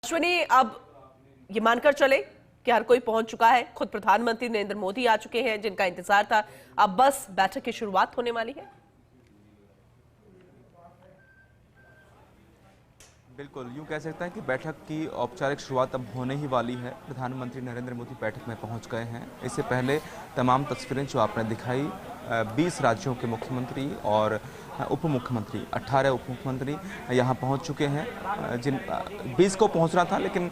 अश्विनी, अब ये मानकर चले कि हर कोई पहुंच चुका है। खुद प्रधानमंत्री नरेंद्र मोदी आ चुके हैं, जिनका इंतजार था। अब बस बैठक की शुरुआत होने वाली है। बिल्कुल, यूँ कह सकते हैं कि बैठक की औपचारिक शुरुआत अब होने ही वाली है। प्रधानमंत्री नरेंद्र मोदी बैठक में पहुंच गए हैं। इससे पहले तमाम तस्वीरें जो आपने दिखाई, 20 राज्यों के मुख्यमंत्री और उप मुख्यमंत्री, 18 उप मुख्यमंत्री यहाँ पहुंच चुके हैं। जिन 20 को पहुंचना था, लेकिन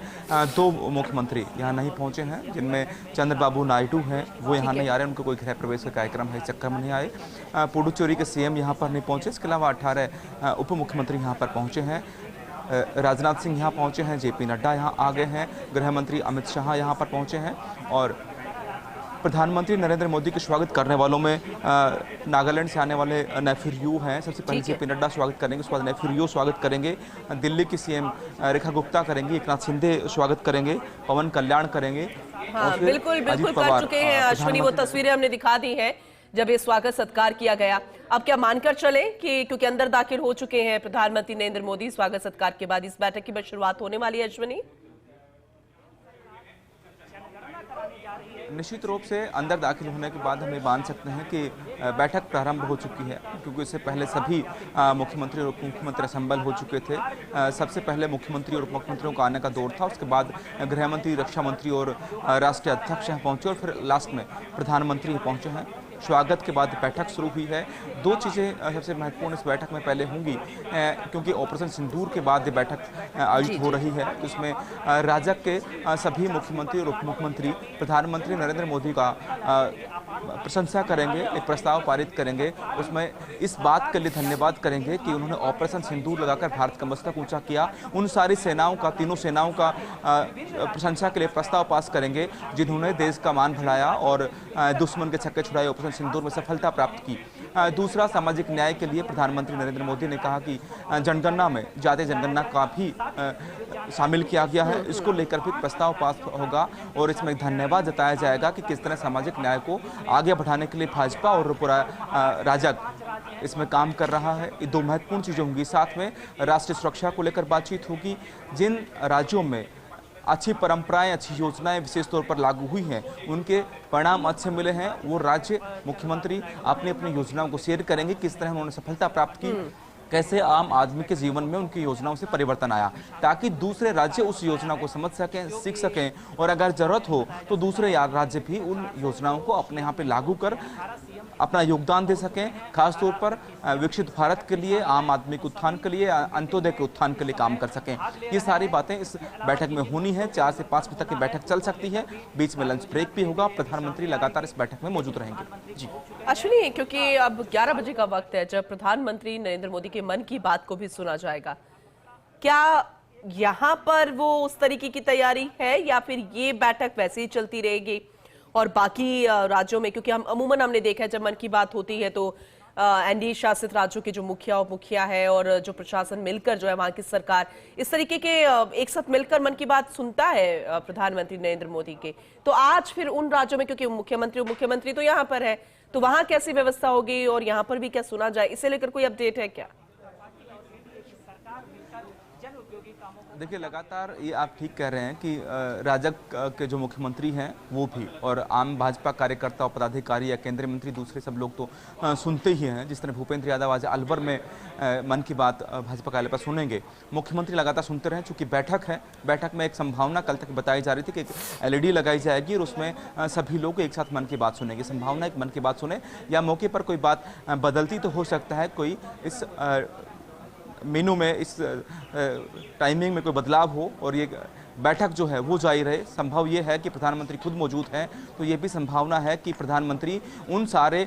2 मुख्यमंत्री यहाँ नहीं पहुंचे हैं, जिनमें चंद्रबाबू नायडू हैं, वो यहाँ नहीं आ रहे। उनको कोई गृह प्रवेश का कार्यक्रम है, इस चक्कर में नहीं आए। पुडुचेरी के सीएम यहाँ पर नहीं पहुंचे। इसके अलावा 18 उप मुख्यमंत्री यहाँ पर पहुंचे हैं। राजनाथ सिंह यहाँ पहुंचे हैं, जेपी नड्डा यहाँ आ गए हैं, गृह मंत्री अमित शाह यहाँ पर पहुंचे हैं। और प्रधानमंत्री नरेंद्र मोदी के स्वागत करने वालों में नागालैंड से आने वाले नेफ्यू रियो हैं। सबसे पहले जेपी नड्डा स्वागत करेंगे, उसके बाद नेफ्यू रियो स्वागत करेंगे। दिल्ली की सीएम रेखा गुप्ता करेंगी, एकनाथ शिंदे स्वागत करेंगे, पवन कल्याण करेंगे। हाँ, बिल्कुल कर चुके हैं अश्विनी। वो तस्वीरें हमने दिखा दी हैं जब ये स्वागत सत्कार किया गया। अब क्या मानकर चले कि क्योंकि अंदर दाखिल हो चुके हैं प्रधानमंत्री नरेंद्र मोदी, स्वागत सत्कार के बाद इस बैठक की बस शुरुआत होने वाली है। अश्विनी, निश्चित रूप से अंदर दाखिल होने के बाद हम ये मान सकते हैं कि बैठक प्रारंभ हो चुकी है, क्योंकि इससे पहले सभी मुख्यमंत्री और उप मुख्यमंत्री असम्बल हो चुके थे। सबसे पहले मुख्यमंत्री और उप मुख्यमंत्रियों का आने का दौर था, उसके बाद गृह मंत्री, रक्षा मंत्री और राष्ट्रीय अध्यक्ष यहाँ पहुँचे, और फिर लास्ट में प्रधानमंत्री पहुँचे हैं। स्वागत के बाद बैठक शुरू हुई है। 2 चीज़ें सबसे महत्वपूर्ण इस बैठक में पहले होंगी, क्योंकि ऑपरेशन सिंदूर के बाद ये बैठक आयोजित हो रही है। इसमें राजग के सभी मुख्यमंत्री और उप मुख्यमंत्री प्रधानमंत्री नरेंद्र मोदी का प्रशंसा करेंगे, एक प्रस्ताव पारित करेंगे। उसमें इस बात के लिए धन्यवाद करेंगे कि उन्होंने ऑपरेशन सिंदूर लगाकर भारत का मस्तक ऊंचा किया। उन सारी सेनाओं का, तीनों सेनाओं का प्रशंसा के लिए प्रस्ताव पास करेंगे, जिन्होंने देश का मान बढ़ाया और दुश्मन के छक्के छुड़ाए, ऑपरेशन सिंदूर में सफलता प्राप्त की। दूसरा, सामाजिक न्याय के लिए प्रधानमंत्री नरेंद्र मोदी ने कहा कि जनगणना में जाति जनगणना का भी शामिल किया गया है। इसको लेकर भी प्रस्ताव पास होगा और इसमें धन्यवाद जताया जाएगा कि किस तरह सामाजिक न्याय को आगे बढ़ाने के लिए भाजपा और पूरा राजग इसमें काम कर रहा है। ये 2 महत्वपूर्ण चीज़ें होंगी। साथ में राष्ट्रीय सुरक्षा को लेकर बातचीत होगी। जिन राज्यों में अच्छी परंपराएं, अच्छी योजनाएं विशेष तौर पर लागू हुई हैं, उनके परिणाम अच्छे मिले हैं, वो राज्य मुख्यमंत्री अपनी अपनी योजनाओं को शेयर करेंगे, किस तरह उन्होंने सफलता प्राप्त की, कैसे आम आदमी के जीवन में उनकी योजनाओं से परिवर्तन आया, ताकि दूसरे राज्य उस योजना को समझ सकें, सीख सकें, और अगर जरूरत हो तो दूसरे राज्य भी उन योजनाओं को अपने यहाँ पे लागू कर अपना योगदान दे सकें। खासतौर पर विकसित भारत के लिए, आम आदमी के उत्थान के लिए, अंत्योदय के उत्थान के लिए काम कर सकें। ये सारी बातें इस बैठक में होनी है। 4 से 5 बजे तक की बैठक चल सकती है, बीच में लंच ब्रेक भी होगा। प्रधानमंत्री लगातार इस बैठक में मौजूद रहेंगे। जी अश्विनी, क्योंकि अब 11 बजे का वक्त है जब प्रधानमंत्री नरेंद्र मोदी के मन की बात को भी सुना जाएगा। क्या यहाँ पर वो उस तरीके की तैयारी है या फिर ये बैठक वैसे ही चलती रहेगी और बाकी राज्यों में, क्योंकि अमूमन हमने देखा है जब मन की बात होती है तो एनडीए शासित राज्यों के जो मुखिया उप मुखिया है और जो प्रशासन मिलकर जो है वहां की सरकार इस तरीके के एक साथ मिलकर मन की बात सुनता है प्रधानमंत्री नरेंद्र मोदी के। तो आज फिर उन राज्यों में, क्योंकि मुख्यमंत्री उप मुख्यमंत्री तो यहाँ पर है, तो वहां कैसी व्यवस्था होगी और यहाँ पर भी क्या सुना जाए, इसे लेकर कोई अपडेट है क्या? देखिए, लगातार ये आप ठीक कह रहे हैं कि राजग के जो मुख्यमंत्री हैं वो भी, और आम भाजपा कार्यकर्ता और पदाधिकारी या केंद्रीय मंत्री दूसरे सब लोग तो सुनते ही हैं। जिस तरह भूपेंद्र यादव आज अलवर में मन की बात भाजपा कार्यालय पर सुनेंगे, मुख्यमंत्री लगातार सुनते रहे। चूँकि बैठक है, बैठक में एक संभावना कल तक बताई जा रही थी कि एक LED लगाई जाएगी और उसमें सभी लोग एक साथ मन की बात सुनेंगे। संभावना एक मन की बात सुने या मौके पर कोई बात बदलती तो हो सकता है, कोई इस मेनू में, इस टाइमिंग में कोई बदलाव हो और ये बैठक जो है वो जारी रहे। संभव ये है कि प्रधानमंत्री खुद मौजूद हैं, तो ये भी संभावना है कि प्रधानमंत्री उन सारे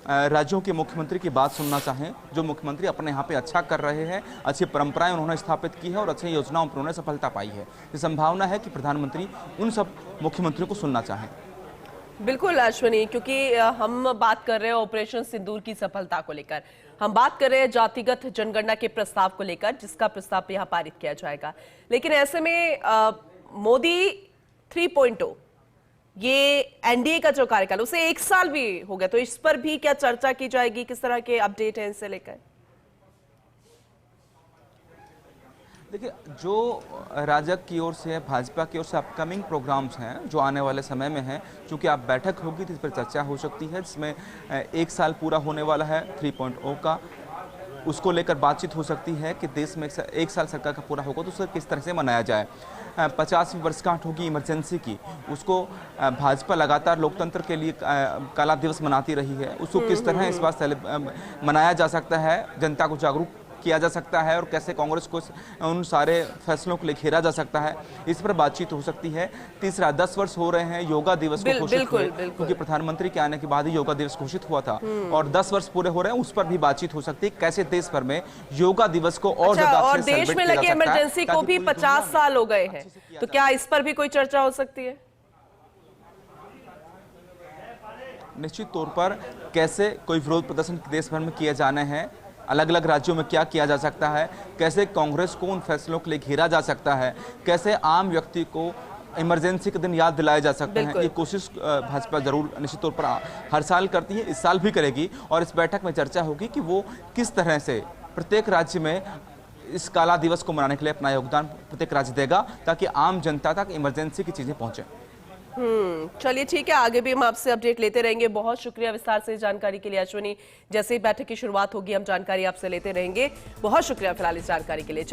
राज्यों के मुख्यमंत्री की बात सुनना चाहें जो मुख्यमंत्री अपने यहाँ पे अच्छा कर रहे हैं, अच्छी परंपराएं उन्होंने स्थापित की है और अच्छी योजनाओं पर उन्होंने सफलता पाई है। ये संभावना है कि प्रधानमंत्री उन सब मुख्यमंत्रियों को सुनना चाहें। बिल्कुल अश्विनी, क्योंकि हम बात कर रहे हैं ऑपरेशन सिंदूर की सफलता को लेकर, हम बात कर रहे हैं जातिगत जनगणना के प्रस्ताव को लेकर, जिसका प्रस्ताव यहाँ पारित किया जाएगा। लेकिन ऐसे में मोदी 3.0, ये एनडीए का जो कार्यकाल, उसे 1 साल भी हो गया, तो इस पर भी क्या चर्चा की जाएगी? किस तरह के अपडेट है इससे लेकर? देखिए, जो राजग की ओर से, भाजपा की ओर से अपकमिंग प्रोग्राम्स हैं जो आने वाले समय में हैं, चूंकि आप बैठक होगी तो इस पर चर्चा हो सकती है, जिसमें 1 साल पूरा होने वाला है 3.0 का, उसको लेकर बातचीत हो सकती है कि देश में 1 साल सरकार का पूरा होगा तो उसे किस तरह से मनाया जाए। 50वीं वर्षगांठ होगी इमरजेंसी की, उसको भाजपा लगातार लोकतंत्र के लिए काला दिवस मनाती रही है, उसको किस तरह इस बार मनाया जा सकता है, जनता को जागरूक किया जा सकता है और कैसे कांग्रेस को उन सारे फैसलों के लिए घेरा जा सकता है, इस पर बातचीत हो सकती है। तीसरा, 10 वर्ष हो रहे हैं योगा दिवस को घोषित हुए, क्योंकि प्रधानमंत्री के आने के बाद ही योगा दिवस घोषित हुआ था, और 10 वर्ष पूरे हो रहे हैं, उस पर भी बातचीत हो सकती है कैसे देश भर में योगा दिवस को और ज्यादा और देश में लगी इमरजेंसी को भी 50 साल हो गए हैं, तो क्या इस पर भी कोई चर्चा हो सकती है? निश्चित तौर पर कैसे कोई विरोध प्रदर्शन देश भर में किए जाने हैं, अलग अलग राज्यों में क्या किया जा सकता है, कैसे कांग्रेस को उन फैसलों के लिए घेरा जा सकता है, कैसे आम व्यक्ति को इमरजेंसी के दिन याद दिलाया जा सकता है, ये कोशिश भाजपा जरूर निश्चित तौर पर हर साल करती है, इस साल भी करेगी। और इस बैठक में चर्चा होगी कि वो किस तरह से प्रत्येक राज्य में इस काला दिवस को मनाने के लिए अपना योगदान प्रत्येक राज्य देगा, ताकि आम जनता तक इमरजेंसी की चीजें पहुंचे। चलिए ठीक है, आगे भी हम आपसे अपडेट लेते रहेंगे। बहुत शुक्रिया विस्तार से जानकारी के लिए अश्विनी। जैसे ही बैठक की शुरुआत होगी हम जानकारी आपसे लेते रहेंगे। बहुत शुक्रिया फिलहाल इस जानकारी के लिए।